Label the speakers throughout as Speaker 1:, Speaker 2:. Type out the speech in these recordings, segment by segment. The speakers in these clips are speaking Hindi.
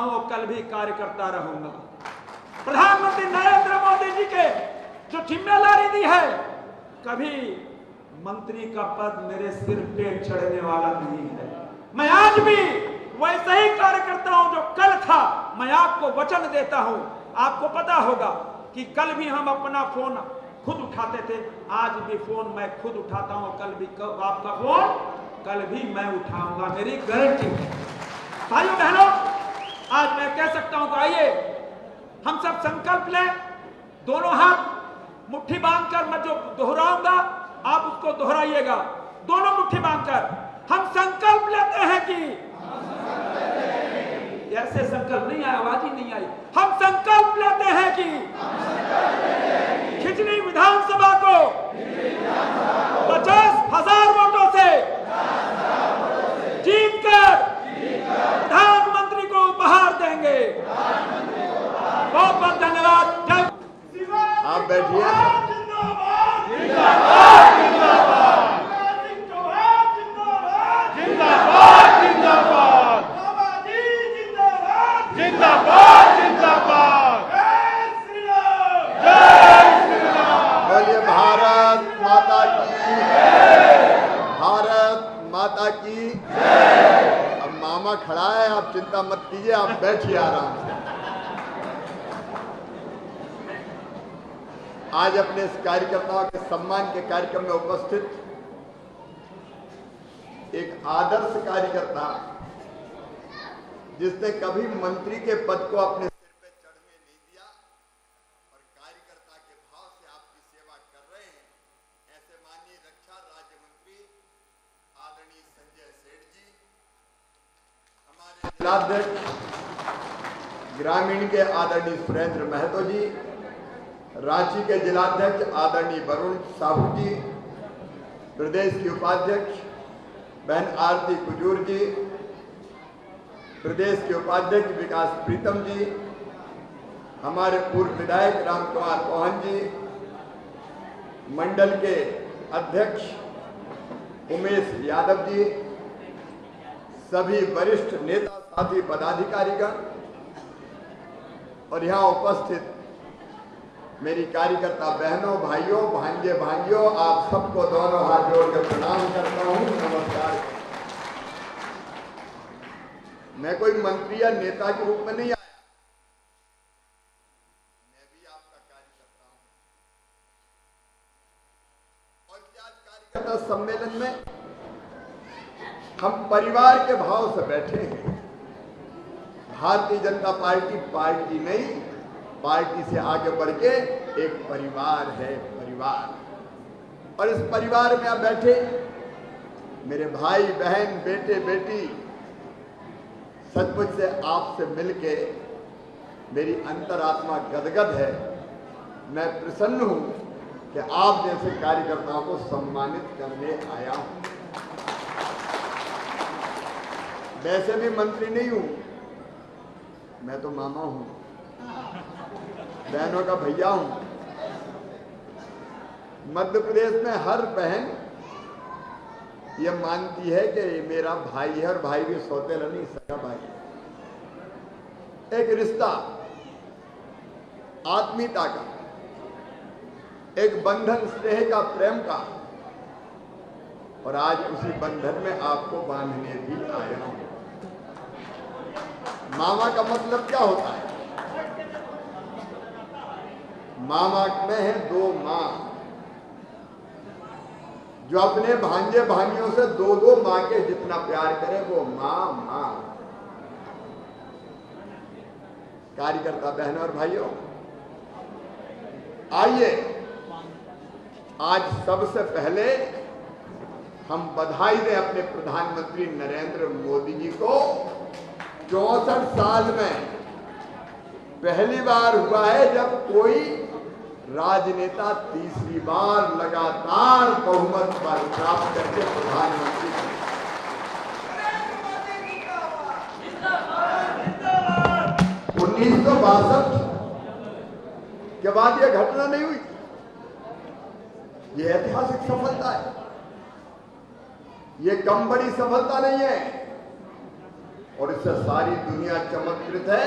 Speaker 1: हूं कल भी कार्य करता रहूंगा। प्रधानमंत्री नरेंद्र मोदी जी के जो जिम्मेदारी दी है, कभी मंत्री का पद मेरे सिर पे चढ़ने वाला नहीं है। मैं आज भी वैसा ही कार्य करता हूं जो कल था। मैं आपको वचन देता हूं, आपको पता होगा कि कल भी हम अपना फोन खुद उठाते थे, आज भी फोन मैं खुद उठाता हूं, कल भी आपका फोन कल भी मैं उठाऊंगा, मेरी गारंटी है। भाइयों बहनों, आज मैं कह सकता हूं कि आइए हम सब संकल्प लें, दोनों हाथ मुट्ठी बांधकर मैं जो दोहराऊंगा आप उसको दोहराइएगा। दोनों मुट्ठी बांधकर हम संकल्प लेते हैं कि ऐसे संकल्प नहीं आया, आवाज ही नहीं आई। हम संकल्प लेते हैं कि खिचड़ी विधानसभा को 50,000 वोटों से जीतकर प्रधानमंत्री को उपहार देंगे। बहुत बहुत धन्यवाद।
Speaker 2: आप बैठिए। बोलिए भारत माता की, भारत माता की। अब मामा खड़ा है, आप चिंता मत कीजिए, आप बैठिए आराम से। आज अपने इस कार्यकर्ताओं के सम्मान के कार्यक्रम में उपस्थित एक आदर्श कार्यकर्ता, जिसने कभी मंत्री के पद को अपने सिर पे चढ़ने नहीं दिया और कार्यकर्ता के भाव से आपकी सेवा कर रहे हैं, ऐसे माननीय रक्षा राज्य मंत्री आदरणीय संजय सेठ जी, हमारे जिलाध्यक्ष ग्रामीण के आदरणीय सुरेंद्र महतो जी, रांची के जिलाध्यक्ष आदरणीय वरुण साहू जी, प्रदेश की उपाध्यक्ष बहन आरती कुजूर जी, प्रदेश के उपाध्यक्ष विकास प्रीतम जी, हमारे पूर्व विधायक राम कुमार मोहन जी, मंडल के अध्यक्ष उमेश यादव जी, सभी वरिष्ठ नेता साथी पदाधिकारीगण और यहाँ उपस्थित मेरी कार्यकर्ता बहनों, भाइयों, भांजे भांजियों, आप सबको दोनों हाथ जोड़कर प्रणाम करता हूँ, नमस्कार। मैं कोई मंत्री या नेता के रूप में नहीं आया, मैं भी आपका कार्यकर्ता हूँ। और आज कार्यकर्ता सम्मेलन में हम परिवार के भाव से बैठे हैं। भारतीय जनता पार्टी पार्टी नहीं, पार्टी से आगे बढ़ के एक परिवार है, परिवार। और इस परिवार में आप बैठे मेरे भाई बहन, बेटे बेटी, सचमुच से आपसे मिलके मेरी अंतरात्मा गदगद है। मैं प्रसन्न हूं कि आप जैसे कार्यकर्ताओं को सम्मानित करने आया हूं। वैसे भी मंत्री नहीं हूं, मैं तो मामा हूं, बहनों का भैया हूं। मध्य प्रदेश में हर बहन ये मानती है कि ये मेरा भाई है, और भाई भी सौतेला नहीं, सगा भाई। एक रिश्ता, आत्मीयता का, एक बंधन स्नेह का, प्रेम का, और आज उसी बंधन में आपको बांधने भी आया हूं। मामा का मतलब क्या होता है? मामा में है दो माँ, जो अपने भांजे भांजियों से दो दो माँ के जितना प्यार करे, वो माँ माँ। कार्यकर्ता बहनों और भाइयों, आइए आज सबसे पहले हम बधाई दें अपने प्रधानमंत्री नरेंद्र मोदी जी को। 64 साल में पहली बार हुआ है जब कोई राजनेता तीसरी बार लगातार बहुमत पर प्राप्त करके प्रधानमंत्री। 1962 के बाद यह घटना नहीं हुई। यह ऐतिहासिक सफलता है, यह कम बड़ी सफलता नहीं है। और इससे सारी दुनिया चमत्कृत है।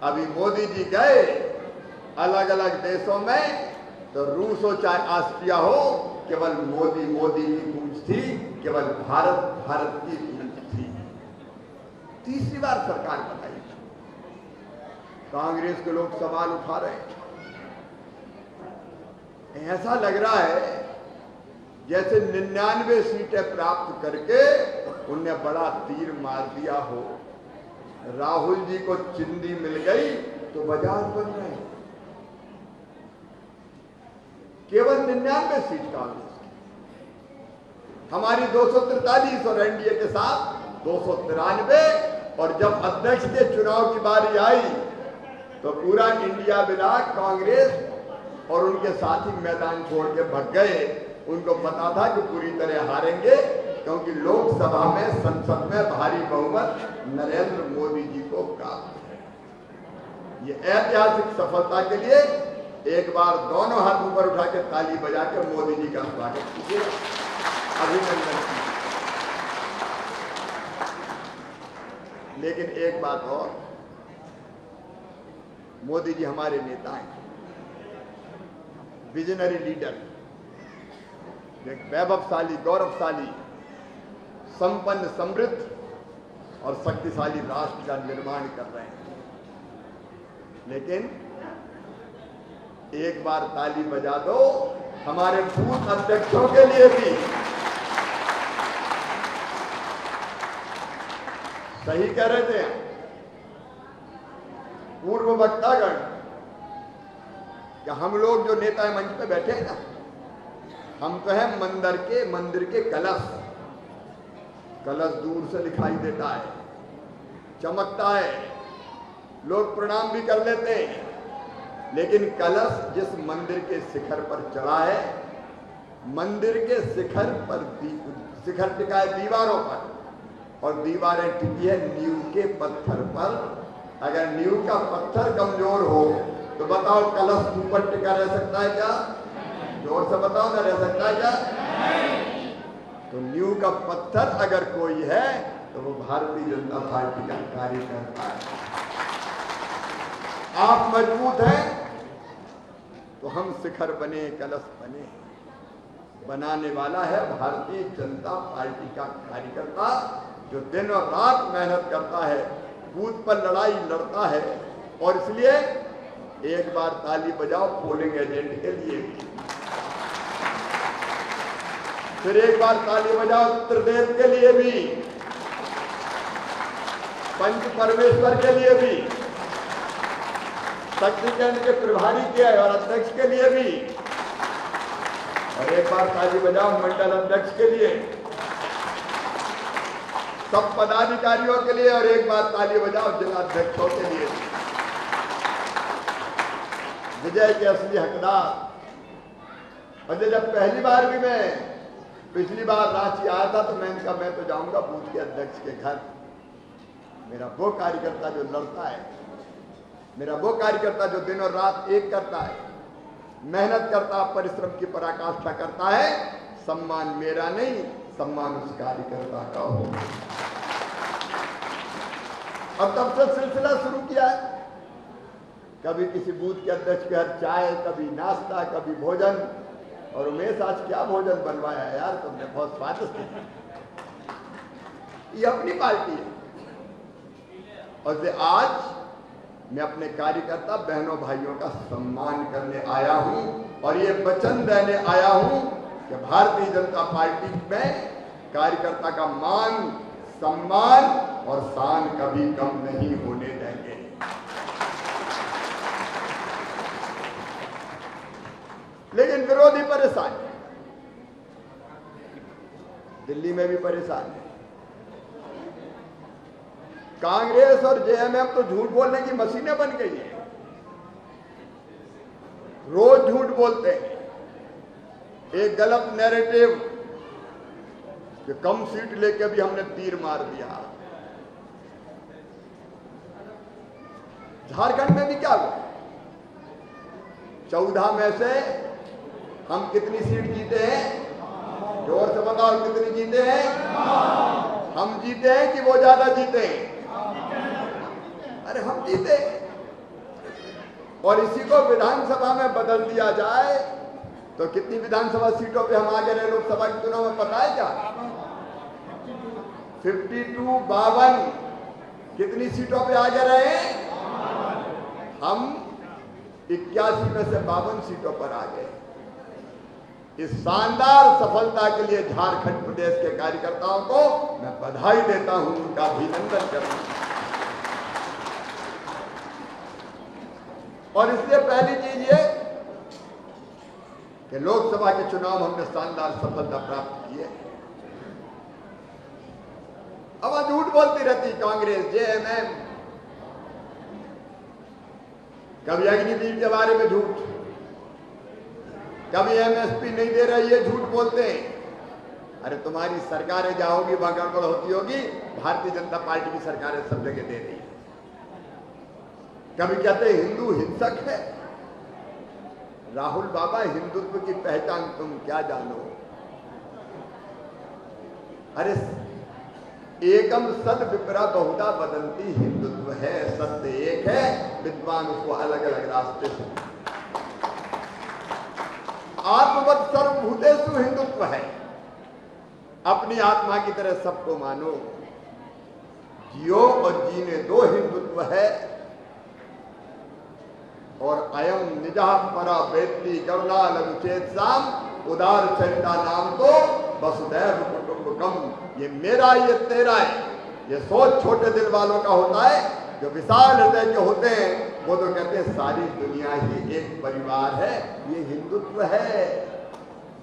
Speaker 2: अभी मोदी जी गए अलग अलग देशों में, तो रूस हो चाहे ऑस्ट्रिया हो, केवल मोदी मोदी की गूंज थी, केवल भारत भारत की गूंज थी। तीसरी बार सरकार बनाई, कांग्रेस के लोग सवाल उठा रहे हैं। ऐसा लग रहा है जैसे 99 सीटें प्राप्त करके उनने बड़ा तीर मार दिया हो। राहुल जी को चिंदी मिल गई तो बाजार बन रहे हैं। केवल 99 सीट कांग्रेस की, हमारी 243 और एनडीए के साथ 293। और जब अध्यक्ष के चुनाव की बारी आई तो पूरा इंडिया मिला कांग्रेस और उनके साथी मैदान छोड़ के भाग गए। उनको पता था कि पूरी तरह हारेंगे, क्योंकि लोकसभा में, संसद में भारी बहुमत नरेंद्र मोदी जी को प्राप्त है। ये ऐतिहासिक सफलता के लिए एक बार दोनों हाथ ऊपर उठा के ताली बजा के मोदी जी का स्वागत कीजिए, अभिनंदन कीजिए। लेकिन एक बात और, मोदी जी हमारे नेता हैं, विजनरी लीडर, एक वैभवशाली, गौरवशाली, संपन्न, समृद्ध और शक्तिशाली राष्ट्र का निर्माण कर रहे हैं। लेकिन एक बार ताली बजा दो हमारे बूथ अध्यक्षों के लिए भी। सही कह रहे थे पूर्व वक्तागण कि हम लोग जो नेता मंच पे बैठे हैं ना, हम तो हैं मंदिर के कलश। कलश दूर से दिखाई देता है, चमकता है, लोग प्रणाम भी कर लेते हैं, लेकिन कलश जिस मंदिर के शिखर पर चढ़ा है, मंदिर के शिखर पर शिखर टिका है दीवारों पर, और दीवारें टिकी है नींव के पत्थर पर। अगर नींव का पत्थर कमजोर हो तो बताओ कलश ऊपर टिका रह सकता है क्या? जोर से बताओ ना, रह सकता है क्या? तो नींव का पत्थर अगर कोई है तो वो भारतीय जनता पार्टी का कार्यकर्ता है। आप मजबूत हैं तो हम शिखर बने, कलश बने। बनाने वाला है भारतीय जनता पार्टी का कार्यकर्ता, जो दिन और रात मेहनत करता है, बूथ पर लड़ाई लड़ता है। और इसलिए एक बार ताली बजाओ पोलिंग एजेंट के लिए, फिर एक बार ताली बजाओ त्रिदेव के लिए भी, पंच परमेश्वर के लिए भी, शक्ति केंद्र के प्रभारी के और अध्यक्ष के लिए भी, और एक बार ताली बजाओ मंडल अध्यक्ष के लिए, सब पदाधिकारियों के लिए, और एक बार ताली बजाओ जिला अध्यक्षों के लिए। विजय के असली हकदार। और जब पहली बार भी मैं पिछली बार रांची आया था तो मैंने कहा मैं तो जाऊंगा बूथ के अध्यक्ष के घर। मेरा वो कार्यकर्ता जो लड़ता है, मेरा वो कार्यकर्ता जो दिन और रात एक करता है, मेहनत करता, परिश्रम की पराकाष्ठा करता है। सम्मान मेरा नहीं, सम्मान उस कार्यकर्ता का हो। अब तब से सिलसिला शुरू किया है, कभी किसी बूथ के अध्यक्ष के घर चाय, कभी नाश्ता, कभी भोजन। और उमेश आज क्या भोजन बनवाया यार तुमने, बहुत स्वादिष्ट है। ये अपनी पार्टी है। और आज मैं अपने कार्यकर्ता बहनों भाइयों का सम्मान करने आया हूं, और ये वचन देने आया हूं कि भारतीय जनता पार्टी में कार्यकर्ता का मान, सम्मान और शान कभी कम नहीं होने देंगे। लेकिन विरोधी परेशान है, दिल्ली में भी परेशान है। कांग्रेस और जेएमएम तो झूठ बोलने की मशीनें बन गई है, रोज झूठ बोलते हैं। एक गलत नैरेटिव कि कम सीट लेके भी हमने तीर मार दिया। झारखंड में भी क्या हुआ, 14 में से हम कितनी सीट जीते हैं? जोर से बताओ, कितनी जीते हैं? हम जीते हैं कि वो ज्यादा जीते हैं? अरे हम जीते। और इसी को विधानसभा में बदल दिया जाए तो कितनी विधानसभा सीटों पे हम आगे रहे लोकसभा के चुनाव में, पता है क्या? 52 कितनी सीटों पे आगे रहे? हम 81 में से 52 सीटों पर आ गए। इस शानदार सफलता के लिए झारखंड प्रदेश के कार्यकर्ताओं को मैं बधाई देता हूं, उनका अभिनंदन करता हूं। और इसलिए पहली चीज ये कि लोकसभा के चुनाव हमने शानदार सफलता प्राप्त की है। अब झूठ बोलती रहती कांग्रेस, जेएमएम, कभी अग्निवीर के बारे में झूठ, कभी एमएसपी नहीं दे रही है, झूठ बोलते हैं। अरे तुम्हारी सरकारें जहां होगी वहां गड़बड़ होती होगी, भारतीय जनता पार्टी की सरकारें सब जगह दे रही है। कभी कहते हैं हिंदू हिंसक है। राहुल बाबा, हिंदुत्व की पहचान तुम क्या जानो? अरे एकम सद विपरा बहुधा बदंती हिंदुत्व है, सत्य एक है, विद्वान उसको अलग अलग रास्ते से। आत्मवत् सर्वभूतेषु हिंदुत्व है, अपनी आत्मा की तरह सबको मानो, जियो और जीने दो हिंदुत्व है। और अयम निजा परा वेत्ति करुणा लघुचेत साम उदार चरिता नाम तो वसुदैव कुटुंबकम। ये मेरा ये तेरा है, ये सोच छोटे दिल वालों का होता है। जो विशाल हृदय के होते हैं वो तो कहते हैं सारी दुनिया ही एक परिवार है। ये हिंदुत्व है।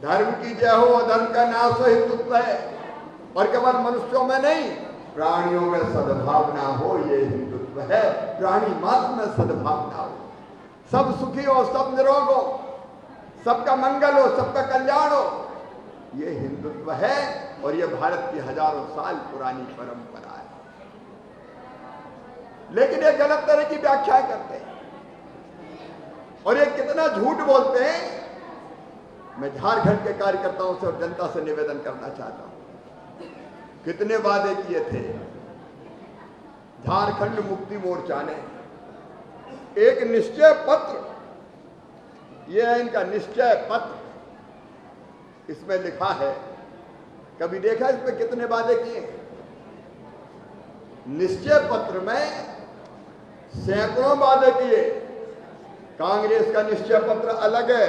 Speaker 2: धर्म की जय हो, अधर्म का नाश हो, हिंदुत्व है। और केवल मनुष्यों में नहीं, प्राणियों में सद्भावना हो, ये हिंदुत्व है। प्राणी मात्र में सद्भावना हो, सब सुखी हो, सब निरोग हो, सबका मंगल हो, सबका कल्याण हो, ये हिंदुत्व है। और ये भारत की हजारों साल पुरानी परंपरा है। लेकिन ये गलत तरह की व्याख्या करते हैं और ये कितना झूठ बोलते हैं। मैं झारखंड के कार्यकर्ताओं से और जनता से निवेदन करना चाहता हूं, कितने वादे किए थे। झारखंड मुक्ति मोर्चा ने एक निश्चय पत्र, यह है इनका निश्चय पत्र, इसमें लिखा है, कभी देखा इसमें कितने वादे किए? निश्चय पत्र में सैकड़ों वादे किए। कांग्रेस का निश्चय पत्र अलग है,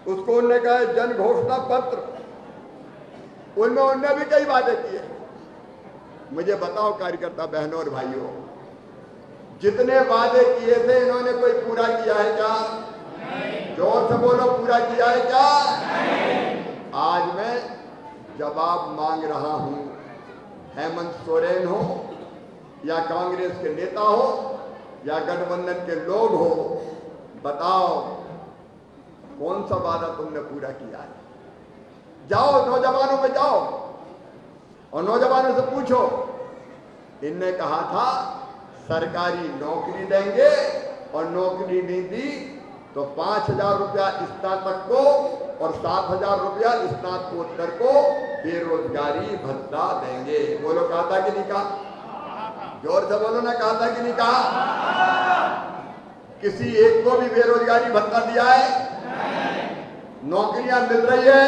Speaker 2: उसको उन्होंने कहा जन घोषणा पत्र, उनमें उन्होंने भी कई वादे किए। मुझे बताओ कार्यकर्ता बहनों और भाइयों, जितने वादे किए थे इन्होंने कोई पूरा किया है क्या? जोर से बोलो, पूरा किया है क्या? आज मैं जवाब मांग रहा हूं। हेमंत सोरेन हो या कांग्रेस के नेता हो या गठबंधन के लोग हो, बताओ कौन सा वादा तुमने पूरा किया है? जाओ नौजवानों में जाओ और नौजवानों से पूछो। इनने कहा था सरकारी नौकरी देंगे और नौकरी नहीं दी तो 5,000 रुपया स्नातक को और 7,000 रुपया स्नातकोत्तर को बेरोजगारी भत्ता देंगे। बोलो, कहा था कि नहीं कहा? जोर से बोलो ना, कहा था कि नहीं कहा? किसी एक को भी बेरोजगारी भत्ता दिया है? नौकरियां मिल रही है?